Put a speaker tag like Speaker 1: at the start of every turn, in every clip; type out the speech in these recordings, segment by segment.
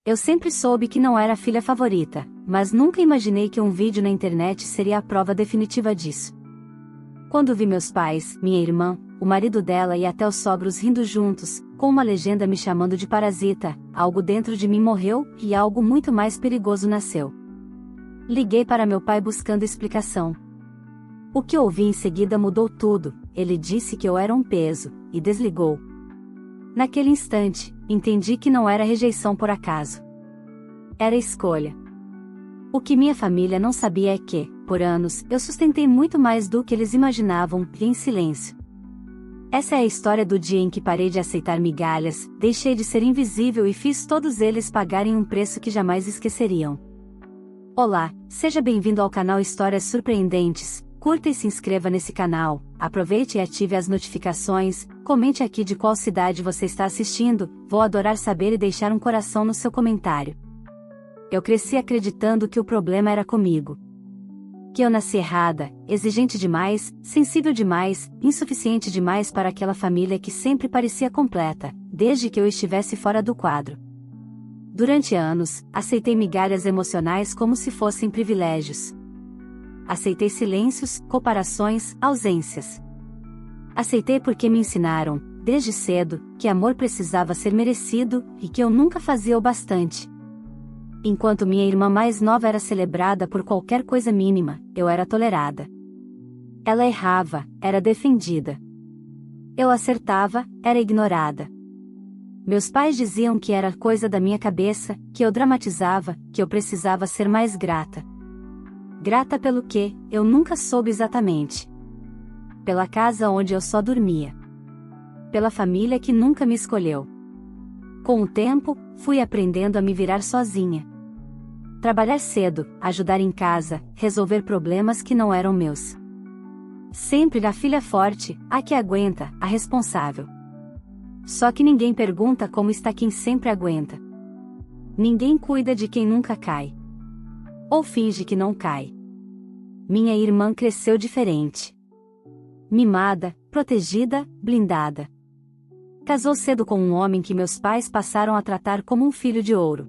Speaker 1: Eu sempre soube que não era a filha favorita, mas nunca imaginei que um vídeo na internet seria a prova definitiva disso. Quando vi meus pais, minha irmã, o marido dela e até os sogros rindo juntos, com uma legenda me chamando de parasita, algo dentro de mim morreu e algo muito mais perigoso nasceu. Liguei para meu pai buscando explicação. O que ouvi em seguida mudou tudo. Ele disse que eu era um peso, e desligou. Naquele instante, entendi que não era rejeição por acaso. Era escolha. O que minha família não sabia é que, por anos, eu sustentei muito mais do que eles imaginavam, e em silêncio. Essa é a história do dia em que parei de aceitar migalhas, deixei de ser invisível e fiz todos eles pagarem um preço que jamais esqueceriam. Olá, seja bem-vindo ao canal Histórias Surpreendentes. Curta e se inscreva nesse canal, aproveite e ative as notificações, comente aqui de qual cidade você está assistindo, vou adorar saber e deixar um coração no seu comentário. Eu cresci acreditando que o problema era comigo. Que eu nasci errada, exigente demais, sensível demais, insuficiente demais para aquela família que sempre parecia completa, desde que eu estivesse fora do quadro. Durante anos, aceitei migalhas emocionais como se fossem privilégios. Aceitei silêncios, comparações, ausências. Aceitei porque me ensinaram, desde cedo, que amor precisava ser merecido e que eu nunca fazia o bastante. Enquanto minha irmã mais nova era celebrada por qualquer coisa mínima, eu era tolerada. Ela errava, era defendida. Eu acertava, era ignorada. Meus pais diziam que era coisa da minha cabeça, que eu dramatizava, que eu precisava ser mais grata. Grata pelo quê, eu nunca soube exatamente. Pela casa onde eu só dormia. Pela família que nunca me escolheu. Com o tempo, fui aprendendo a me virar sozinha. Trabalhar cedo, ajudar em casa, resolver problemas que não eram meus. Sempre a filha forte, a que aguenta, a responsável. Só que ninguém pergunta como está quem sempre aguenta. Ninguém cuida de quem nunca cai. Ou finge que não cai. Minha irmã cresceu diferente. Mimada, protegida, blindada. Casou cedo com um homem que meus pais passaram a tratar como um filho de ouro.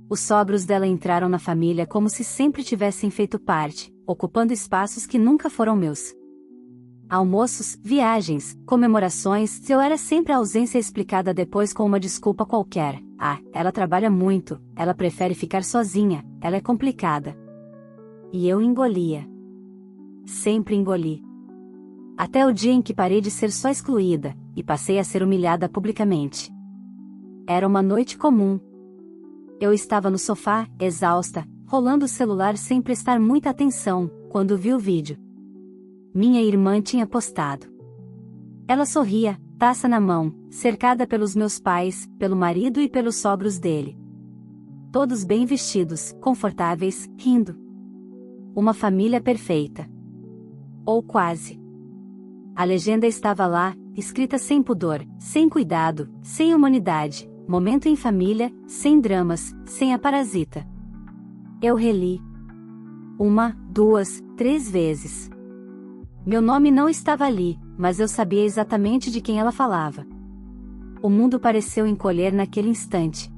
Speaker 1: Os sogros dela entraram na família como se sempre tivessem feito parte, ocupando espaços que nunca foram meus. Almoços, viagens, comemorações, eu era sempre a ausência explicada depois com uma desculpa qualquer. Ah, ela trabalha muito, ela prefere ficar sozinha, ela é complicada. E eu engolia. Sempre engoli. Até o dia em que parei de ser só excluída, e passei a ser humilhada publicamente. Era uma noite comum. Eu estava no sofá, exausta, rolando o celular sem prestar muita atenção, quando vi o vídeo. Minha irmã tinha postado. Ela sorria, taça na mão, cercada pelos meus pais, pelo marido e pelos sogros dele. Todos bem vestidos, confortáveis, rindo. Uma família perfeita. Ou quase. A legenda estava lá, escrita sem pudor, sem cuidado, sem humanidade, momento em família, sem dramas, sem a parasita. Eu reli. 1, 2, 3 vezes. Meu nome não estava ali, mas eu sabia exatamente de quem ela falava. O mundo pareceu encolher naquele instante.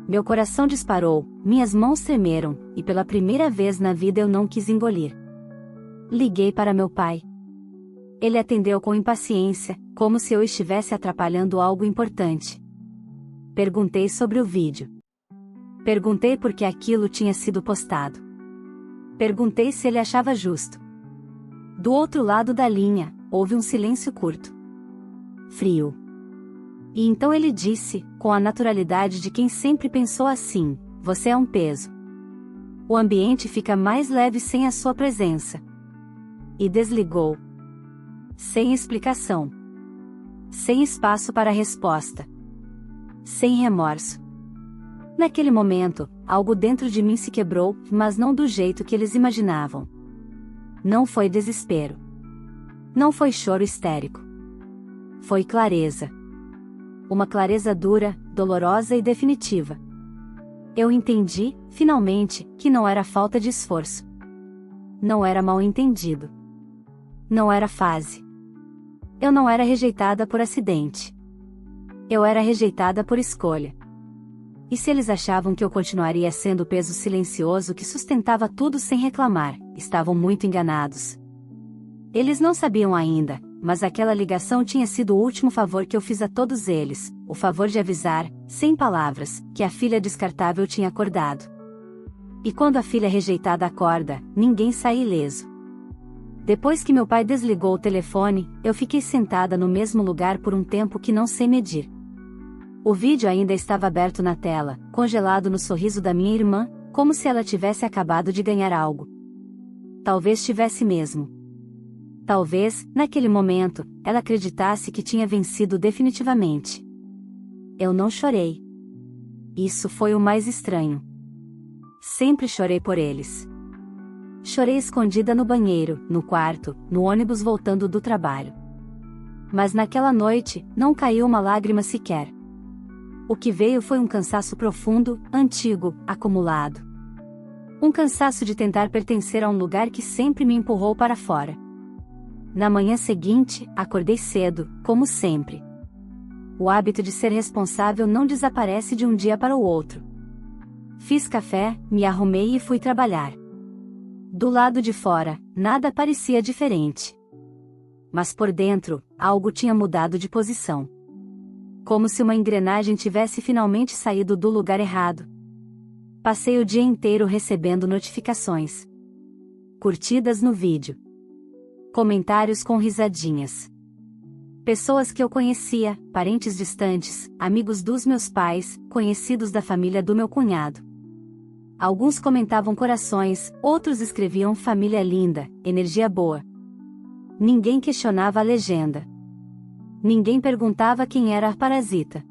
Speaker 1: Meu coração disparou, minhas mãos tremeram, e pela primeira vez na vida eu não quis engolir. Liguei para meu pai. Ele atendeu com impaciência, como se eu estivesse atrapalhando algo importante. Perguntei sobre o vídeo. Perguntei por que aquilo tinha sido postado. Perguntei se ele achava justo. Do outro lado da linha, houve um silêncio curto. Frio. E então ele disse, com a naturalidade de quem sempre pensou assim: você é um peso. O ambiente fica mais leve sem a sua presença. E desligou. Sem explicação. Sem espaço para resposta. Sem remorso. Naquele momento, algo dentro de mim se quebrou, mas não do jeito que eles imaginavam. Não foi desespero. Não foi choro histérico. Foi clareza. Uma clareza dura, dolorosa e definitiva. Eu entendi, finalmente, que não era falta de esforço. Não era mal entendido. Não era fase. Eu não era rejeitada por acidente. Eu era rejeitada por escolha. E se eles achavam que eu continuaria sendo o peso silencioso que sustentava tudo sem reclamar, estavam muito enganados. Eles não sabiam ainda, mas aquela ligação tinha sido o último favor que eu fiz a todos eles, o favor de avisar, sem palavras, que a filha descartável tinha acordado. E quando a filha rejeitada acorda, ninguém sai ileso. Depois que meu pai desligou o telefone, eu fiquei sentada no mesmo lugar por um tempo que não sei medir. O vídeo ainda estava aberto na tela, congelado no sorriso da minha irmã, como se ela tivesse acabado de ganhar algo. Talvez tivesse mesmo. Talvez, naquele momento, ela acreditasse que tinha vencido definitivamente. Eu não chorei. Isso foi o mais estranho. Sempre chorei por eles. Chorei escondida no banheiro, no quarto, no ônibus voltando do trabalho. Mas naquela noite, não caiu uma lágrima sequer. O que veio foi um cansaço profundo, antigo, acumulado. Um cansaço de tentar pertencer a um lugar que sempre me empurrou para fora. Na manhã seguinte, acordei cedo, como sempre. O hábito de ser responsável não desaparece de um dia para o outro. Fiz café, me arrumei e fui trabalhar. Do lado de fora, nada parecia diferente. Mas por dentro, algo tinha mudado de posição. Como se uma engrenagem tivesse finalmente saído do lugar errado. Passei o dia inteiro recebendo notificações. Curtidas no vídeo. Comentários com risadinhas. Pessoas que eu conhecia, parentes distantes, amigos dos meus pais, conhecidos da família do meu cunhado. Alguns comentavam corações, outros escreviam família linda, energia boa. Ninguém questionava a legenda. Ninguém perguntava quem era a parasita.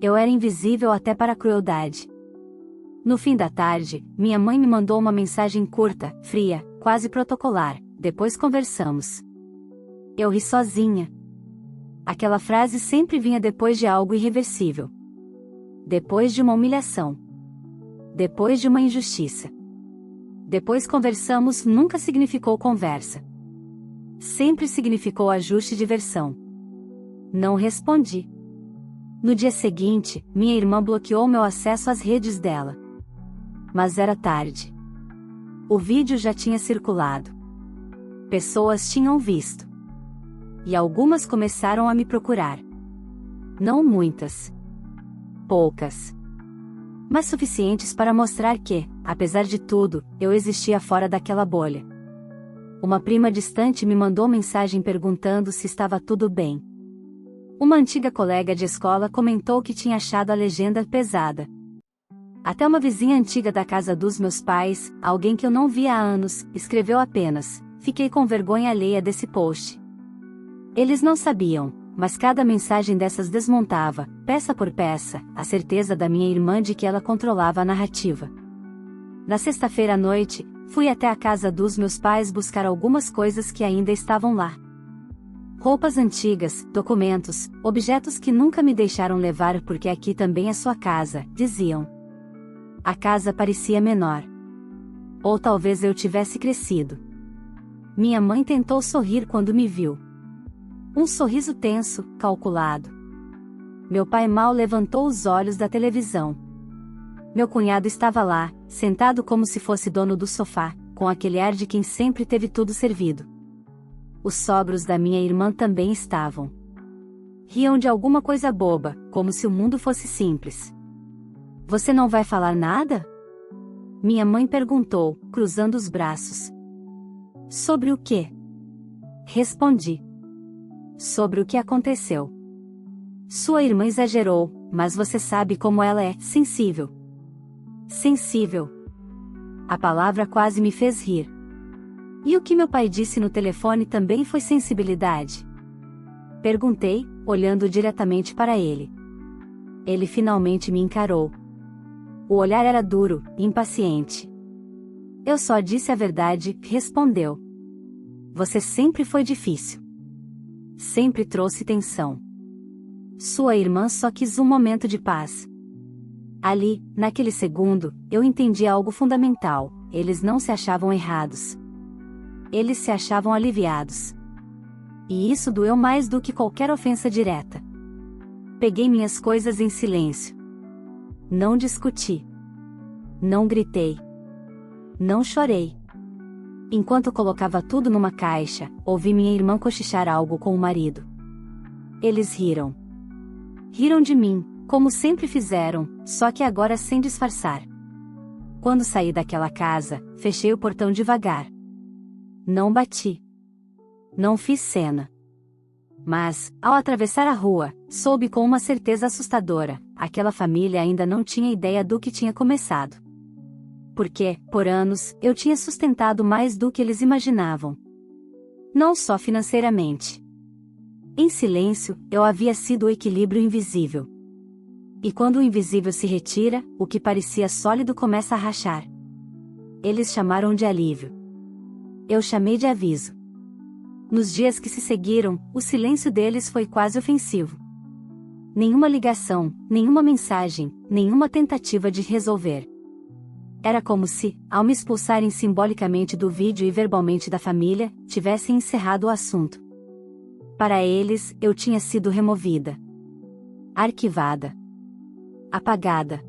Speaker 1: Eu era invisível até para a crueldade. No fim da tarde, minha mãe me mandou uma mensagem curta, fria, quase protocolar. Depois conversamos. Eu ri sozinha. Aquela frase sempre vinha depois de algo irreversível. Depois de uma humilhação. Depois de uma injustiça. Depois conversamos nunca significou conversa. Sempre significou ajuste de versão. Não respondi. No dia seguinte, minha irmã bloqueou meu acesso às redes dela. Mas era tarde. O vídeo já tinha circulado. Pessoas tinham visto. E algumas começaram a me procurar. Não muitas. Poucas. Mas suficientes para mostrar que, apesar de tudo, eu existia fora daquela bolha. Uma prima distante me mandou mensagem perguntando se estava tudo bem. Uma antiga colega de escola comentou que tinha achado a legenda pesada. Até uma vizinha antiga da casa dos meus pais, alguém que eu não via há anos, escreveu apenas: "Fiquei com vergonha alheia desse post." Eles não sabiam, mas cada mensagem dessas desmontava, peça por peça, a certeza da minha irmã de que ela controlava a narrativa. Na sexta-feira à noite, fui até a casa dos meus pais buscar algumas coisas que ainda estavam lá. Roupas antigas, documentos, objetos que nunca me deixaram levar porque aqui também é sua casa, diziam. A casa parecia menor. Ou talvez eu tivesse crescido. Minha mãe tentou sorrir quando me viu. Um sorriso tenso, calculado. Meu pai mal levantou os olhos da televisão. Meu cunhado estava lá, sentado como se fosse dono do sofá, com aquele ar de quem sempre teve tudo servido. Os sogros da minha irmã também estavam. Riam de alguma coisa boba, como se o mundo fosse simples. "Você não vai falar nada?" Minha mãe perguntou, cruzando os braços. "Sobre o quê?" Respondi. "Sobre o que aconteceu." "Sua irmã exagerou, mas você sabe como ela é, sensível." Sensível. A palavra quase me fez rir. E o que meu pai disse no telefone também foi sensibilidade? Perguntei, olhando diretamente para ele. Ele finalmente me encarou. O olhar era duro, impaciente. "Eu só disse a verdade", respondeu. "Você sempre foi difícil. Sempre trouxe tensão. Sua irmã só quis um momento de paz." Ali, naquele segundo, eu entendi algo fundamental: eles não se achavam errados. Eles se achavam aliviados. E isso doeu mais do que qualquer ofensa direta. Peguei minhas coisas em silêncio. Não discuti. Não gritei. Não chorei. Enquanto colocava tudo numa caixa, ouvi minha irmã cochichar algo com o marido. Eles riram. Riram de mim, como sempre fizeram, só que agora sem disfarçar. Quando saí daquela casa, fechei o portão devagar. Não bati. Não fiz cena. Mas, ao atravessar a rua, soube com uma certeza assustadora, aquela família ainda não tinha ideia do que tinha começado. Porque, por anos, eu tinha sustentado mais do que eles imaginavam. Não só financeiramente. Em silêncio, eu havia sido o equilíbrio invisível. E quando o invisível se retira, o que parecia sólido começa a rachar. Eles chamaram de alívio. Eu chamei de aviso. Nos dias que se seguiram, o silêncio deles foi quase ofensivo. Nenhuma ligação, nenhuma mensagem, nenhuma tentativa de resolver. Era como se, ao me expulsarem simbolicamente do vídeo e verbalmente da família, tivessem encerrado o assunto. Para eles, eu tinha sido removida. Arquivada. Apagada.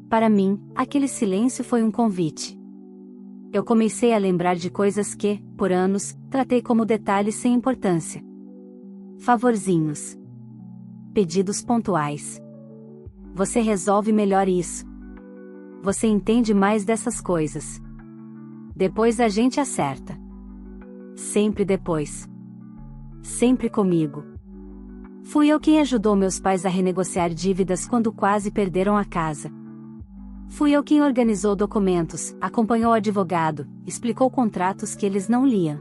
Speaker 1: Para mim, aquele silêncio foi um convite. Eu comecei a lembrar de coisas que, por anos, tratei como detalhes sem importância. Favorzinhos. Pedidos pontuais. Você resolve melhor isso. Você entende mais dessas coisas. Depois a gente acerta. Sempre depois. Sempre comigo. Fui eu quem ajudou meus pais a renegociar dívidas quando quase perderam a casa. Fui eu quem organizou documentos, acompanhou o advogado, explicou contratos que eles não liam.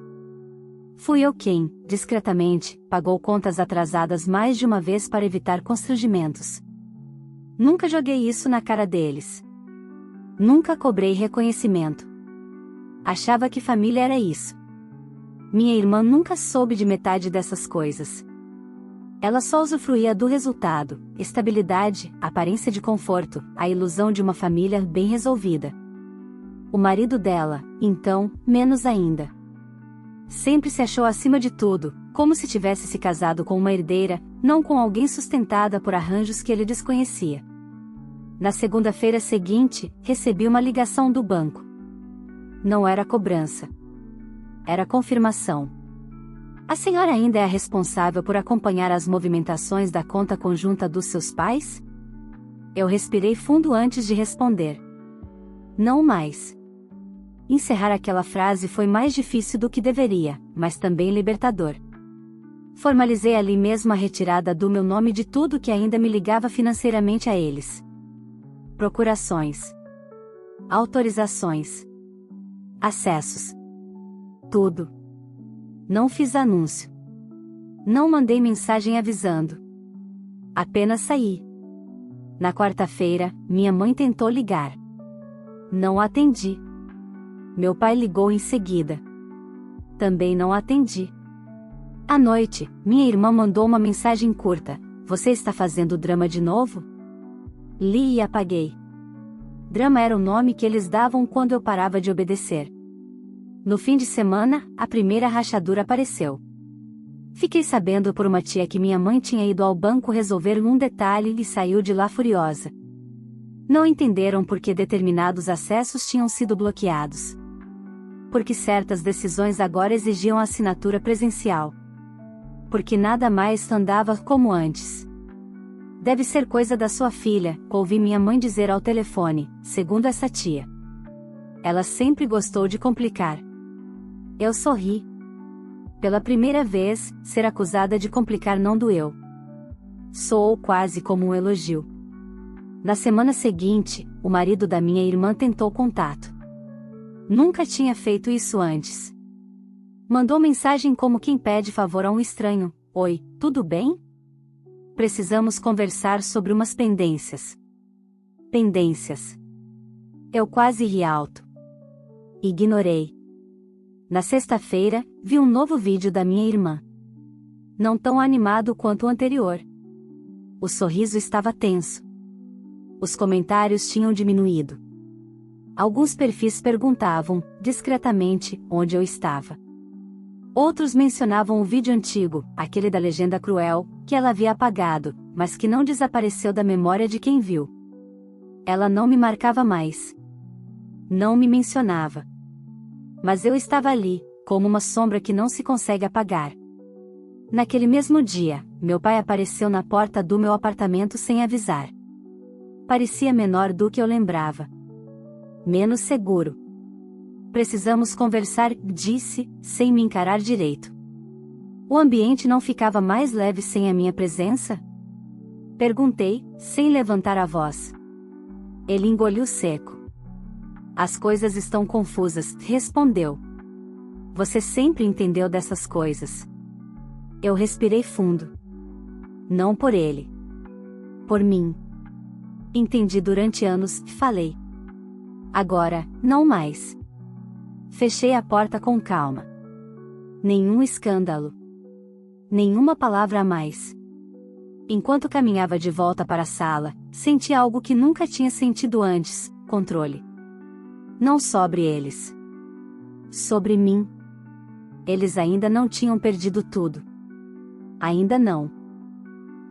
Speaker 1: Fui eu quem, discretamente, pagou contas atrasadas mais de uma vez para evitar constrangimentos. Nunca joguei isso na cara deles. Nunca cobrei reconhecimento. Achava que família era isso. Minha irmã nunca soube de metade dessas coisas. Ela só usufruía do resultado, estabilidade, aparência de conforto, a ilusão de uma família bem resolvida. O marido dela, então, menos ainda. Sempre se achou acima de tudo, como se tivesse se casado com uma herdeira, não com alguém sustentada por arranjos que ele desconhecia. Na segunda-feira seguinte, recebi uma ligação do banco. Não era cobrança. Era confirmação. A senhora ainda é a responsável por acompanhar as movimentações da conta conjunta dos seus pais? Eu respirei fundo antes de responder. Não mais. Encerrar aquela frase foi mais difícil do que deveria, mas também libertador. Formalizei ali mesmo a retirada do meu nome de tudo que ainda me ligava financeiramente a eles. Procurações. Autorizações. Acessos. Tudo. Não fiz anúncio. Não mandei mensagem avisando. Apenas saí. Na quarta-feira, minha mãe tentou ligar. Não atendi. Meu pai ligou em seguida. Também não atendi. À noite, minha irmã mandou uma mensagem curta: "Você está fazendo drama de novo?" Li e apaguei. Drama era o nome que eles davam quando eu parava de obedecer. No fim de semana, a primeira rachadura apareceu. Fiquei sabendo por uma tia que minha mãe tinha ido ao banco resolver um detalhe e saiu de lá furiosa. Não entenderam por que determinados acessos tinham sido bloqueados. Porque certas decisões agora exigiam assinatura presencial. Porque nada mais andava como antes. Deve ser coisa da sua filha, ouvi minha mãe dizer ao telefone, segundo essa tia. Ela sempre gostou de complicar. Eu sorri. Pela primeira vez, ser acusada de complicar não doeu. Soou quase como um elogio. Na semana seguinte, o marido da minha irmã tentou contato. Nunca tinha feito isso antes. Mandou mensagem como quem pede favor a um estranho: "Oi, tudo bem? Precisamos conversar sobre umas pendências." Pendências. Eu quase ri alto. Ignorei. Na sexta-feira, vi um novo vídeo da minha irmã. Não tão animado quanto o anterior. O sorriso estava tenso. Os comentários tinham diminuído. Alguns perfis perguntavam, discretamente, onde eu estava. Outros mencionavam o vídeo antigo, aquele da legenda cruel, que ela havia apagado, mas que não desapareceu da memória de quem viu. Ela não me marcava mais. Não me mencionava. Mas eu estava ali, como uma sombra que não se consegue apagar. Naquele mesmo dia, meu pai apareceu na porta do meu apartamento sem avisar. Parecia menor do que eu lembrava. Menos seguro. Precisamos conversar, disse, sem me encarar direito. O ambiente não ficava mais leve sem a minha presença? Perguntei, sem levantar a voz. Ele engoliu seco. As coisas estão confusas, respondeu. Você sempre entendeu dessas coisas. Eu respirei fundo. Não por ele. Por mim. Entendi durante anos, falei. Agora, não mais. Fechei a porta com calma. Nenhum escândalo. Nenhuma palavra a mais. Enquanto caminhava de volta para a sala, senti algo que nunca tinha sentido antes: controle. Não sobre eles. Sobre mim. Eles ainda não tinham perdido tudo. Ainda não.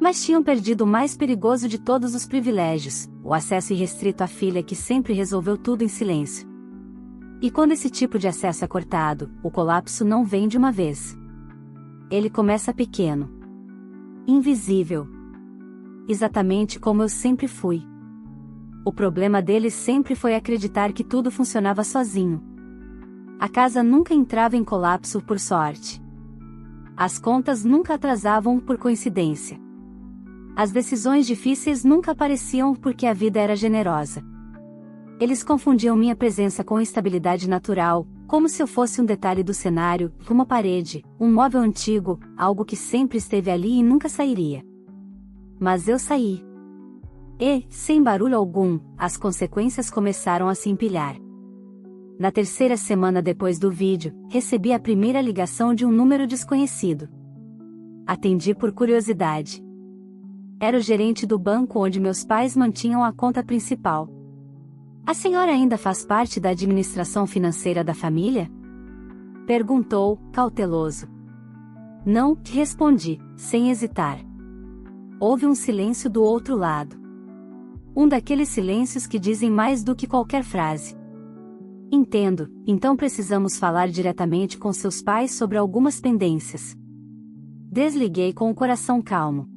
Speaker 1: Mas tinham perdido o mais perigoso de todos os privilégios, o acesso irrestrito à filha que sempre resolveu tudo em silêncio. E quando esse tipo de acesso é cortado, o colapso não vem de uma vez. Ele começa pequeno. Invisível. Exatamente como eu sempre fui. O problema deles sempre foi acreditar que tudo funcionava sozinho. A casa nunca entrava em colapso por sorte. As contas nunca atrasavam por coincidência. As decisões difíceis nunca apareciam porque a vida era generosa. Eles confundiam minha presença com estabilidade natural, como se eu fosse um detalhe do cenário, uma parede, um móvel antigo, algo que sempre esteve ali e nunca sairia. Mas eu saí. E, sem barulho algum, as consequências começaram a se empilhar. Na terceira semana depois do vídeo, recebi a primeira ligação de um número desconhecido. Atendi por curiosidade. Era o gerente do banco onde meus pais mantinham a conta principal. A senhora ainda faz parte da administração financeira da família? Perguntou, cauteloso. Não, respondi, sem hesitar. Houve um silêncio do outro lado. Um daqueles silêncios que dizem mais do que qualquer frase. Entendo, então precisamos falar diretamente com seus pais sobre algumas pendências. Desliguei com o coração calmo.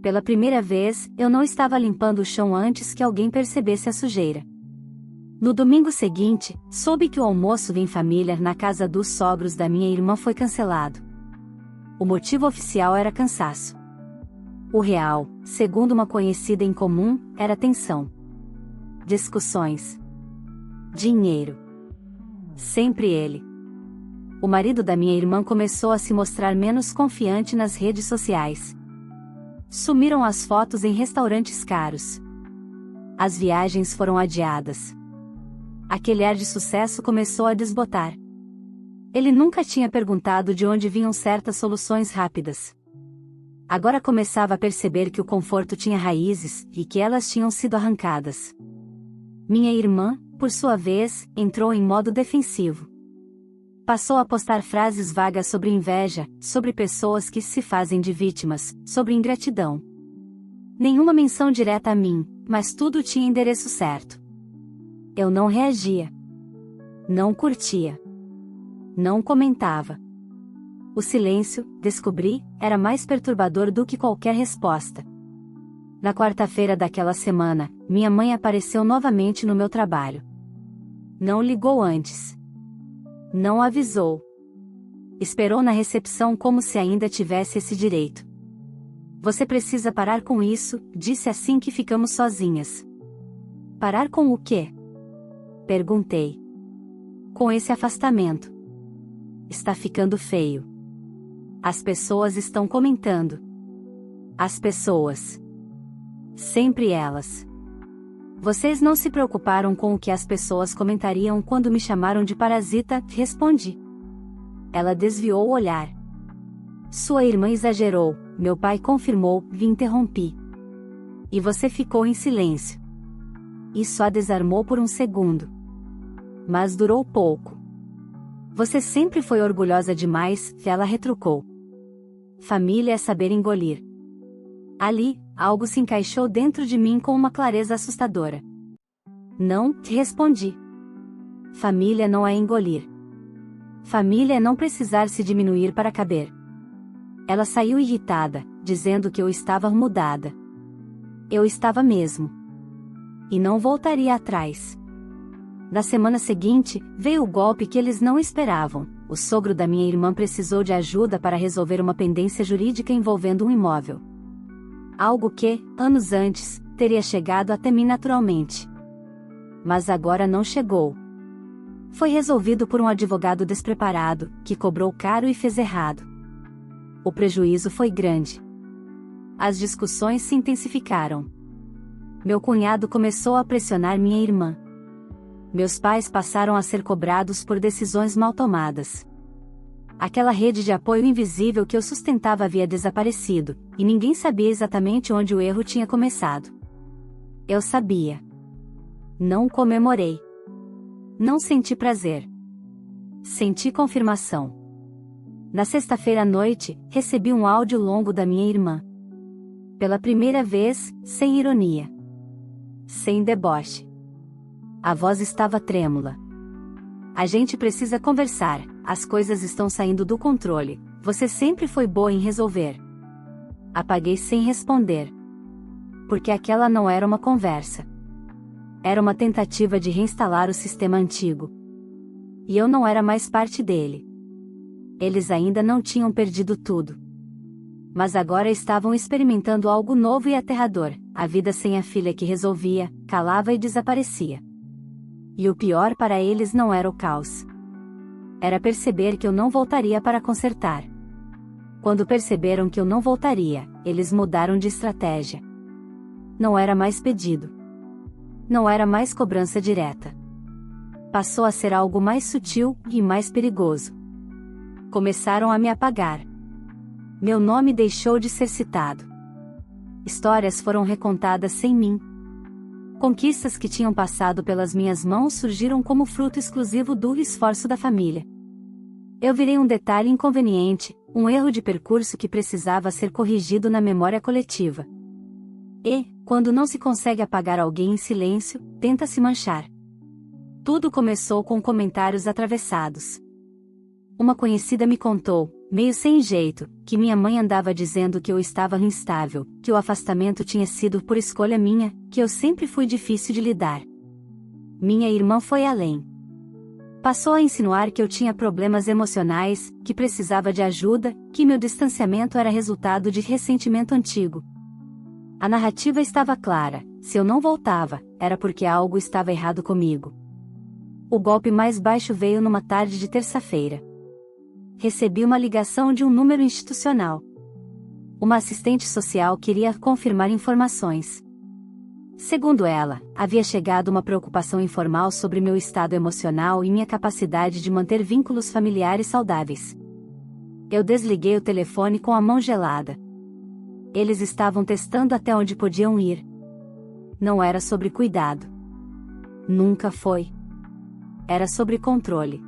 Speaker 1: Pela primeira vez, eu não estava limpando o chão antes que alguém percebesse a sujeira. No domingo seguinte, soube que o almoço em família na casa dos sogros da minha irmã foi cancelado. O motivo oficial era cansaço. O real, segundo uma conhecida em comum, era tensão. Discussões. Dinheiro. Sempre ele. O marido da minha irmã começou a se mostrar menos confiante nas redes sociais. Sumiram as fotos em restaurantes caros. As viagens foram adiadas. Aquele ar de sucesso começou a desbotar. Ele nunca tinha perguntado de onde vinham certas soluções rápidas. Agora começava a perceber que o conforto tinha raízes e que elas tinham sido arrancadas. Minha irmã, por sua vez, entrou em modo defensivo. Passou a postar frases vagas sobre inveja, sobre pessoas que se fazem de vítimas, sobre ingratidão. Nenhuma menção direta a mim, mas tudo tinha endereço certo. Eu não reagia. Não curtia. Não comentava. O silêncio, descobri, era mais perturbador do que qualquer resposta. Na quarta-feira daquela semana, minha mãe apareceu novamente no meu trabalho. Não ligou antes. Não avisou. Esperou na recepção como se ainda tivesse esse direito. Você precisa parar com isso, disse assim que ficamos sozinhas. Parar com o quê? Perguntei. Com esse afastamento. Está ficando feio. As pessoas estão comentando. As pessoas. Sempre elas. Vocês não se preocuparam com o que as pessoas comentariam quando me chamaram de parasita, respondi. Ela desviou o olhar. Sua irmã exagerou, meu pai confirmou, e interrompi. E você ficou em silêncio. Isso a desarmou por um segundo. Mas durou pouco. Você sempre foi orgulhosa demais, ela retrucou. Família é saber engolir. Ali, Algo se encaixou dentro de mim com uma clareza assustadora. Não, respondi. Família não é engolir. Família é não precisar se diminuir para caber. Ela saiu irritada, dizendo que eu estava mudada. Eu estava mesmo. E não voltaria atrás. Na semana seguinte, veio o golpe que eles não esperavam. O sogro da minha irmã precisou de ajuda para resolver uma pendência jurídica envolvendo um imóvel. Algo que, anos antes, teria chegado até mim naturalmente. Mas agora não chegou. Foi resolvido por um advogado despreparado, que cobrou caro e fez errado. O prejuízo foi grande. As discussões se intensificaram. Meu cunhado começou a pressionar minha irmã. Meus pais passaram a ser cobrados por decisões mal tomadas. Aquela rede de apoio invisível que eu sustentava havia desaparecido, e ninguém sabia exatamente onde o erro tinha começado. Eu sabia. Não comemorei. Não senti prazer. Senti confirmação. Na sexta-feira à noite, recebi um áudio longo da minha irmã. Pela primeira vez, sem ironia. Sem deboche. A voz estava trêmula. A gente precisa conversar, as coisas estão saindo do controle, você sempre foi boa em resolver. Apaguei sem responder. Porque aquela não era uma conversa. Era uma tentativa de reinstalar o sistema antigo. E eu não era mais parte dele. Eles ainda não tinham perdido tudo. Mas agora estavam experimentando algo novo e aterrador, a vida sem a filha que resolvia, calava e desaparecia. E o pior para eles não era o caos. Era perceber que eu não voltaria para consertar. Quando perceberam que eu não voltaria, eles mudaram de estratégia. Não era mais pedido. Não era mais cobrança direta. Passou a ser algo mais sutil e mais perigoso. Começaram a me apagar. Meu nome deixou de ser citado. Histórias foram recontadas sem mim. Conquistas que tinham passado pelas minhas mãos surgiram como fruto exclusivo do esforço da família. Eu virei um detalhe inconveniente, um erro de percurso que precisava ser corrigido na memória coletiva. E, quando não se consegue apagar alguém em silêncio, tenta-se manchar. Tudo começou com comentários atravessados. Uma conhecida me contou, meio sem jeito, que minha mãe andava dizendo que eu estava instável, que o afastamento tinha sido por escolha minha, que eu sempre fui difícil de lidar. Minha irmã foi além. Passou a insinuar que eu tinha problemas emocionais, que precisava de ajuda, que meu distanciamento era resultado de ressentimento antigo. A narrativa estava clara, se eu não voltava, era porque algo estava errado comigo. O golpe mais baixo veio numa tarde de terça-feira. Recebi uma ligação de um número institucional. Uma assistente social queria confirmar informações. Segundo ela, havia chegado uma preocupação informal sobre meu estado emocional e minha capacidade de manter vínculos familiares saudáveis. Eu desliguei o telefone com a mão gelada. Eles estavam testando até onde podiam ir. Não era sobre cuidado. Nunca foi. Era sobre controle.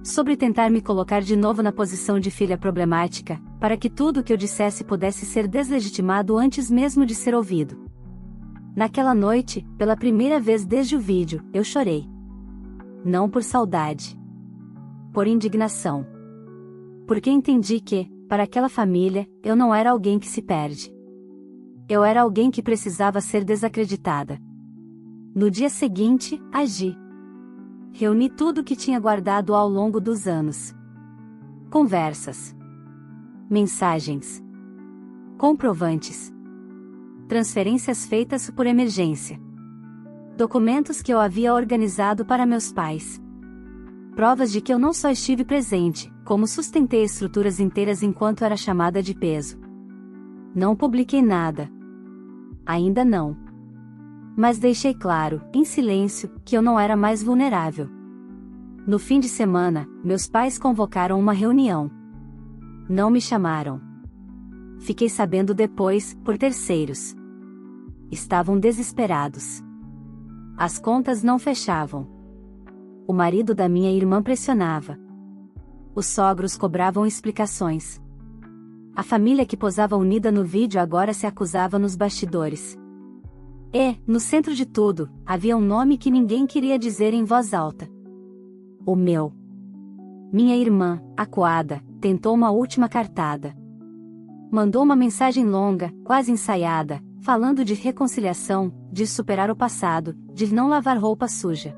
Speaker 1: Sobre tentar me colocar de novo na posição de filha problemática, para que tudo o que eu dissesse pudesse ser deslegitimado antes mesmo de ser ouvido. Naquela noite, pela primeira vez desde o vídeo, eu chorei. Não por saudade. Por indignação. Porque entendi que, para aquela família, eu não era alguém que se perde. Eu era alguém que precisava ser desacreditada. No dia seguinte, agi. Reuni tudo o que tinha guardado ao longo dos anos. Conversas. Mensagens. Comprovantes. Transferências feitas por emergência. Documentos que eu havia organizado para meus pais. Provas de que eu não só estive presente, como sustentei estruturas inteiras enquanto era chamada de peso. Não publiquei nada. Ainda não. Mas deixei claro, em silêncio, que eu não era mais vulnerável. No fim de semana, meus pais convocaram uma reunião. Não me chamaram. Fiquei sabendo depois, por terceiros. Estavam desesperados. As contas não fechavam. O marido da minha irmã pressionava. Os sogros cobravam explicações. A família que posava unida no vídeo agora se acusava nos bastidores. E, no centro de tudo, havia um nome que ninguém queria dizer em voz alta. O meu. Minha irmã, acuada, tentou uma última cartada. Mandou uma mensagem longa, quase ensaiada, falando de reconciliação, de superar o passado, de não lavar roupa suja.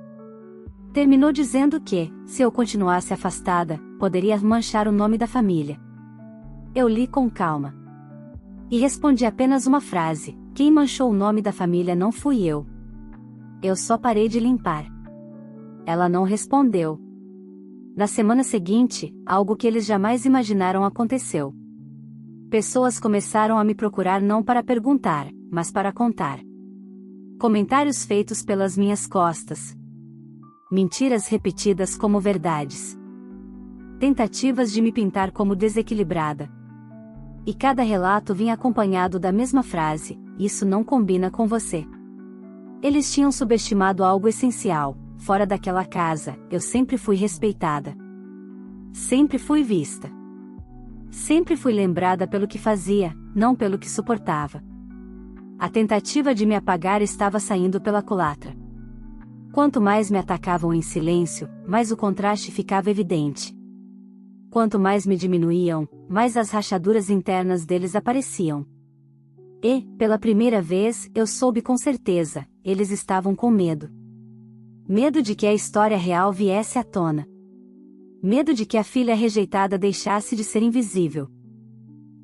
Speaker 1: Terminou dizendo que, se eu continuasse afastada, poderia manchar o nome da família. Eu li com calma. E respondi apenas uma frase: quem manchou o nome da família não fui eu. Eu só parei de limpar. Ela não respondeu. Na semana seguinte, algo que eles jamais imaginaram aconteceu. Pessoas começaram a me procurar não para perguntar, mas para contar. Comentários feitos pelas minhas costas. Mentiras repetidas como verdades. Tentativas de me pintar como desequilibrada. E cada relato vinha acompanhado da mesma frase: isso não combina com você. Eles tinham subestimado algo essencial: fora daquela casa, eu sempre fui respeitada. Sempre fui vista. Sempre fui lembrada pelo que fazia, não pelo que suportava. A tentativa de me apagar estava saindo pela culatra. Quanto mais me atacavam em silêncio, mais o contraste ficava evidente. Quanto mais me diminuíam, mais as rachaduras internas deles apareciam. E, pela primeira vez, eu soube com certeza, eles estavam com medo. Medo de que a história real viesse à tona. Medo de que a filha rejeitada deixasse de ser invisível.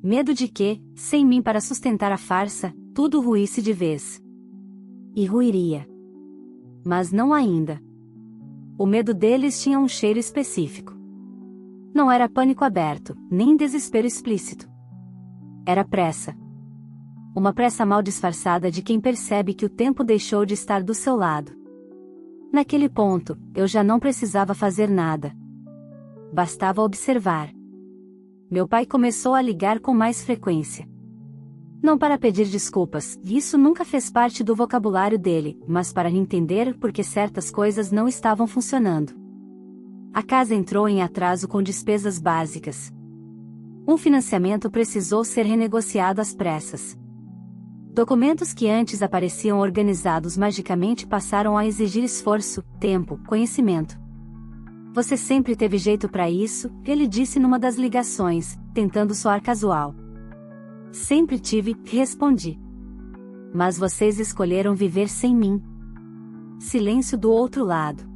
Speaker 1: Medo de que, sem mim para sustentar a farsa, tudo ruísse de vez. E ruiria. Mas não ainda. O medo deles tinha um cheiro específico. Não era pânico aberto, nem desespero explícito. Era pressa. Uma pressa mal disfarçada de quem percebe que o tempo deixou de estar do seu lado. Naquele ponto, eu já não precisava fazer nada. Bastava observar. Meu pai começou a ligar com mais frequência. Não para pedir desculpas, isso nunca fez parte do vocabulário dele, mas para entender por que certas coisas não estavam funcionando. A casa entrou em atraso com despesas básicas. Um financiamento precisou ser renegociado às pressas. Documentos que antes apareciam organizados magicamente passaram a exigir esforço, tempo, conhecimento. Você sempre teve jeito para isso, ele disse numa das ligações, tentando soar casual. Sempre tive, respondi. Mas vocês escolheram viver sem mim. Silêncio do outro lado.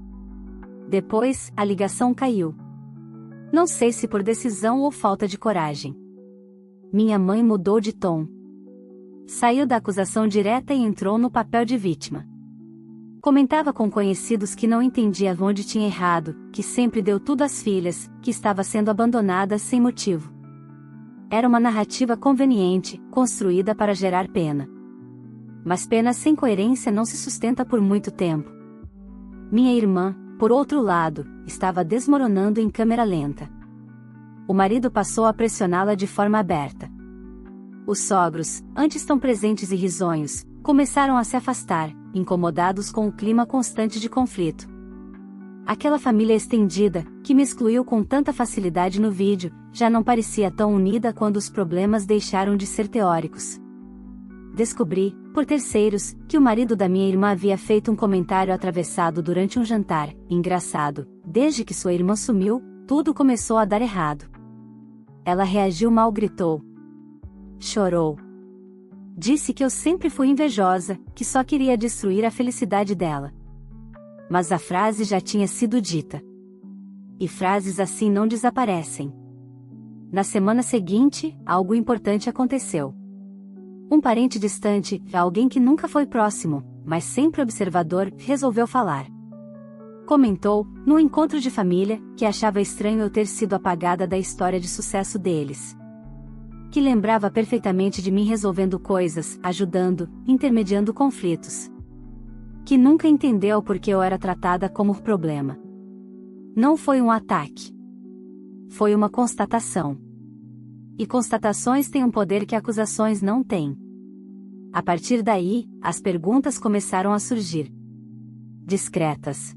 Speaker 1: Depois, a ligação caiu. Não sei se por decisão ou falta de coragem. Minha mãe mudou de tom. Saiu da acusação direta e entrou no papel de vítima. Comentava com conhecidos que não entendia onde tinha errado, que sempre deu tudo às filhas, que estava sendo abandonada sem motivo. Era uma narrativa conveniente, construída para gerar pena. Mas pena sem coerência não se sustenta por muito tempo. Minha irmã, por outro lado, estava desmoronando em câmera lenta. O marido passou a pressioná-la de forma aberta. Os sogros, antes tão presentes e risonhos, começaram a se afastar, incomodados com o clima constante de conflito. Aquela família estendida, que me excluiu com tanta facilidade no vídeo, já não parecia tão unida quando os problemas deixaram de ser teóricos. Descobri, por terceiros, que o marido da minha irmã havia feito um comentário atravessado durante um jantar. Engraçado, desde que sua irmã sumiu, tudo começou a dar errado. Ela reagiu mal, gritou. Chorou. Disse que eu sempre fui invejosa, que só queria destruir a felicidade dela. Mas a frase já tinha sido dita. E frases assim não desaparecem. Na semana seguinte, algo importante aconteceu. Um parente distante, alguém que nunca foi próximo, mas sempre observador, resolveu falar. Comentou, num encontro de família, que achava estranho eu ter sido apagada da história de sucesso deles. Que lembrava perfeitamente de mim resolvendo coisas, ajudando, intermediando conflitos. Que nunca entendeu por que eu era tratada como problema. Não foi um ataque. Foi uma constatação. E constatações têm um poder que acusações não têm. A partir daí, as perguntas começaram a surgir. Discretas.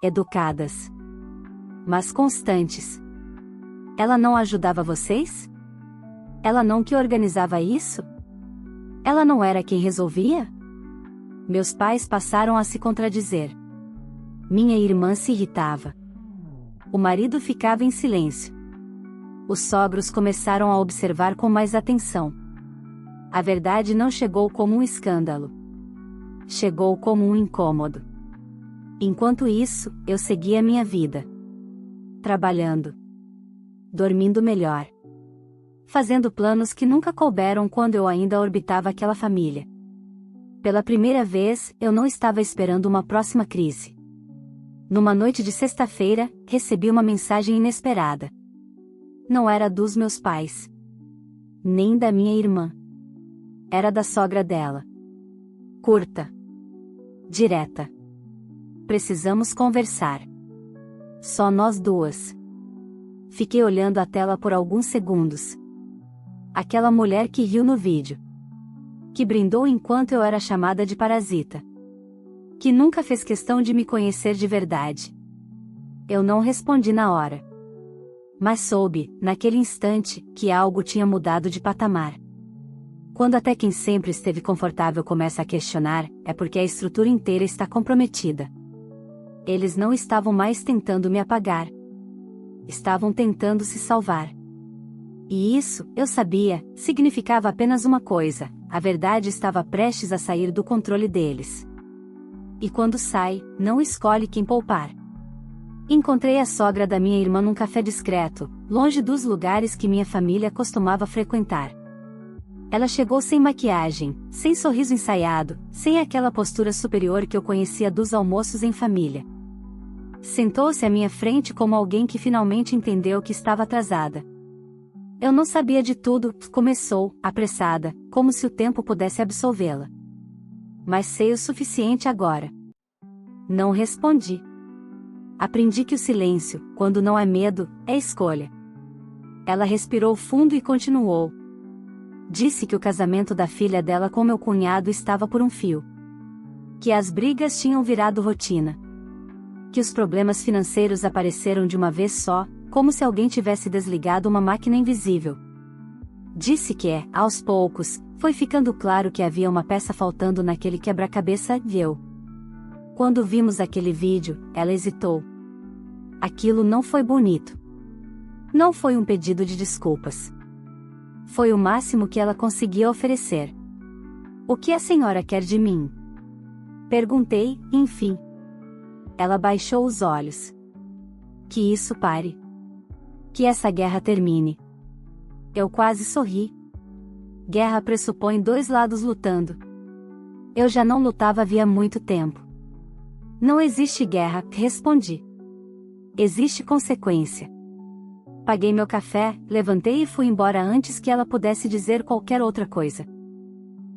Speaker 1: Educadas. Mas constantes. Ela não ajudava vocês? Ela não que organizava isso? Ela não era quem resolvia? Meus pais passaram a se contradizer. Minha irmã se irritava. O marido ficava em silêncio. Os sogros começaram a observar com mais atenção. A verdade não chegou como um escândalo. Chegou como um incômodo. Enquanto isso, eu seguia minha vida. Trabalhando. Dormindo melhor. Fazendo planos que nunca couberam quando eu ainda orbitava aquela família. Pela primeira vez, eu não estava esperando uma próxima crise. Numa noite de sexta-feira, recebi uma mensagem inesperada. Não era dos meus pais. Nem da minha irmã. Era da sogra dela. Curta. Direta. Precisamos conversar. Só nós duas. Fiquei olhando a tela por alguns segundos. Aquela mulher que riu no vídeo. Que brindou enquanto eu era chamada de parasita. Que nunca fez questão de me conhecer de verdade. Eu não respondi na hora. Mas soube, naquele instante, que algo tinha mudado de patamar. Quando até quem sempre esteve confortável começa a questionar, é porque a estrutura inteira está comprometida. Eles não estavam mais tentando me apagar. Estavam tentando se salvar. E isso, eu sabia, significava apenas uma coisa: a verdade estava prestes a sair do controle deles. E quando sai, não escolhe quem poupar. Encontrei a sogra da minha irmã num café discreto, longe dos lugares que minha família costumava frequentar. Ela chegou sem maquiagem, sem sorriso ensaiado, sem aquela postura superior que eu conhecia dos almoços em família. Sentou-se à minha frente como alguém que finalmente entendeu que estava atrasada. Eu não sabia de tudo, começou, apressada, como se o tempo pudesse absolvê-la. Mas sei o suficiente agora. Não respondi. Aprendi que o silêncio, quando não é medo, é escolha. Ela respirou fundo e continuou. Disse que o casamento da filha dela com meu cunhado estava por um fio. Que as brigas tinham virado rotina. Que os problemas financeiros apareceram de uma vez só, como se alguém tivesse desligado uma máquina invisível. Disse que, aos poucos, foi ficando claro que havia uma peça faltando naquele quebra-cabeça e eu. Quando vimos aquele vídeo, ela hesitou. Aquilo não foi bonito. Não foi um pedido de desculpas. Foi o máximo que ela conseguia oferecer. O que a senhora quer de mim? Perguntei, enfim. Ela baixou os olhos. Que isso pare. Que essa guerra termine. Eu quase sorri. Guerra pressupõe dois lados lutando. Eu já não lutava havia muito tempo. Não existe guerra, respondi. Existe consequência. Paguei meu café, levantei e fui embora antes que ela pudesse dizer qualquer outra coisa.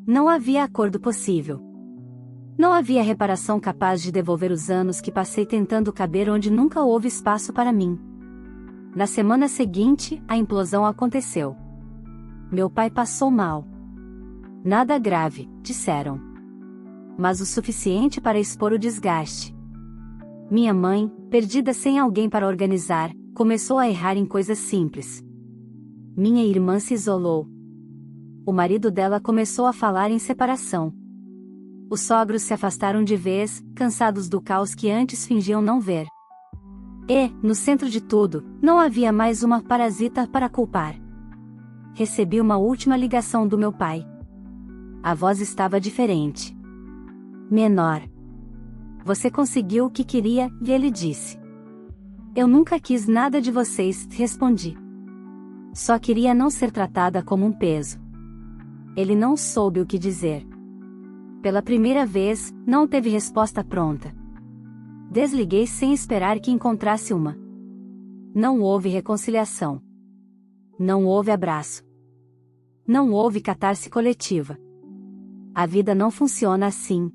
Speaker 1: Não havia acordo possível. Não havia reparação capaz de devolver os anos que passei tentando caber onde nunca houve espaço para mim. Na semana seguinte, a implosão aconteceu. Meu pai passou mal. Nada grave, disseram. Mas o suficiente para expor o desgaste. Minha mãe, perdida sem alguém para organizar, começou a errar em coisas simples. Minha irmã se isolou. O marido dela começou a falar em separação. Os sogros se afastaram de vez, cansados do caos que antes fingiam não ver. E, no centro de tudo, não havia mais uma parasita para culpar. Recebi uma última ligação do meu pai. A voz estava diferente. Menor. Você conseguiu o que queria, e ele disse. Eu nunca quis nada de vocês, respondi. Só queria não ser tratada como um peso. Ele não soube o que dizer. Pela primeira vez, não teve resposta pronta. Desliguei sem esperar que encontrasse uma. Não houve reconciliação. Não houve abraço. Não houve catarse coletiva. A vida não funciona assim.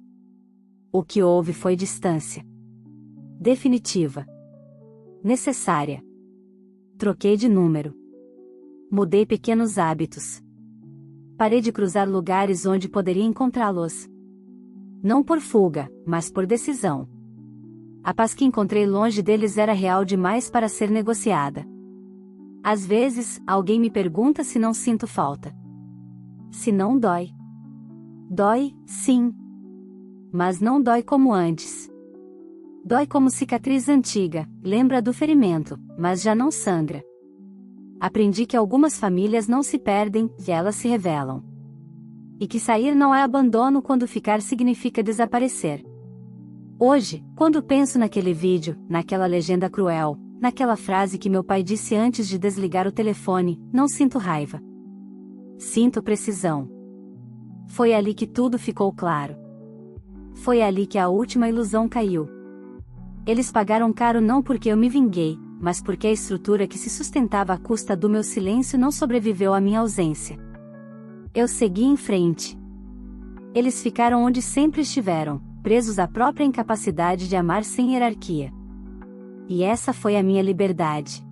Speaker 1: O que houve foi distância. Definitiva. Necessária. Troquei de número. Mudei pequenos hábitos. Parei de cruzar lugares onde poderia encontrá-los. Não por fuga, mas por decisão. A paz que encontrei longe deles era real demais para ser negociada. Às vezes, alguém me pergunta se não sinto falta. Se não dói. Dói, sim. Mas não dói como antes. Dói como cicatriz antiga, lembra do ferimento, mas já não sangra. Aprendi que algumas famílias não se perdem, elas se revelam. E que sair não é abandono quando ficar significa desaparecer. Hoje, quando penso naquele vídeo, naquela legenda cruel, naquela frase que meu pai disse antes de desligar o telefone, não sinto raiva. Sinto precisão. Foi ali que tudo ficou claro. Foi ali que a última ilusão caiu. Eles pagaram caro não porque eu me vinguei, mas porque a estrutura que se sustentava à custa do meu silêncio não sobreviveu à minha ausência. Eu segui em frente. Eles ficaram onde sempre estiveram, presos à própria incapacidade de amar sem hierarquia. E essa foi a minha liberdade.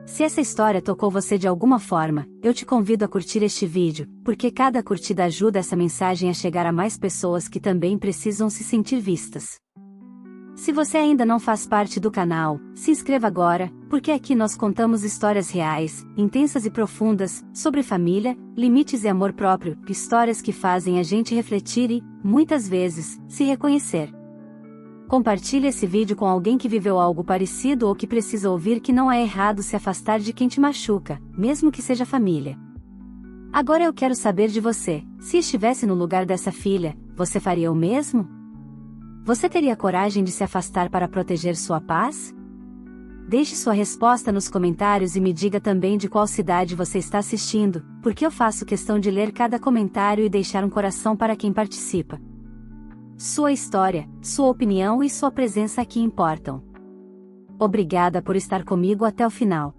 Speaker 1: Se essa história tocou você de alguma forma, eu te convido a curtir este vídeo, porque cada curtida ajuda essa mensagem a chegar a mais pessoas que também precisam se sentir vistas. Se você ainda não faz parte do canal, se inscreva agora, porque aqui nós contamos histórias reais, intensas e profundas, sobre família, limites e amor próprio, histórias que fazem a gente refletir e, muitas vezes, se reconhecer. Compartilhe esse vídeo com alguém que viveu algo parecido ou que precisa ouvir que não é errado se afastar de quem te machuca, mesmo que seja família. Agora eu quero saber de você, se estivesse no lugar dessa filha, você faria o mesmo? Você teria coragem de se afastar para proteger sua paz? Deixe sua resposta nos comentários e me diga também de qual cidade você está assistindo, porque eu faço questão de ler cada comentário e deixar um coração para quem participa. Sua história, sua opinião e sua presença aqui importam. Obrigada por estar comigo até o final.